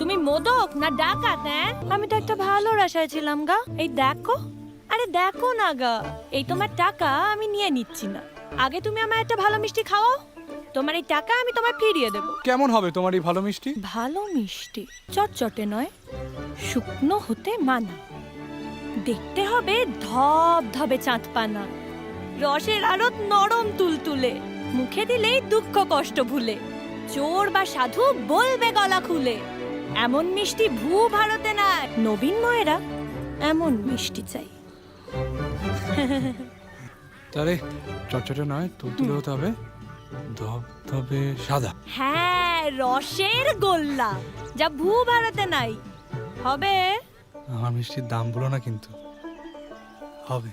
তুমি মোদক না ডাকাত? হ্যাঁ, আমি তো একটা ভালো আশায় ছিলাম গা। এই দেখো, আরে দেখো না গা, এই তোমার টাকা আমি নিয়ে নিচ্ছি না। আগে তুমি আমার একটা ভালো মিষ্টি খাওয়াও, তোমার এই টাকা আমি তোমায় ফিরিয়ে দেব। কেমন হবে তোমার এই ভালো মিষ্টি? ভালো মিষ্টি চটচটে নয়, শুকনো হতে মানা। দেখতে হবে ধব ধবে চাঁদ পানা, রসের আরো নরম তুলতুলে, মুখে দিলেই দুঃখ কষ্ট ভুলে, চোর বা সাধু বলবে গলা খুলে। এমন মিষ্টি ভূ ভারতে না, নবীন ময়েরা এমন মিষ্টি চাই। তাহলে চটচটে নয়, তুলতুলে হতে হবে, ধবধবে সাদা। হ্যাঁ, রসের গোল্লা, যা ভূ ভারতে নাই। হবে? আমার মিষ্টির দাম বলো না কিন্তু, হবে।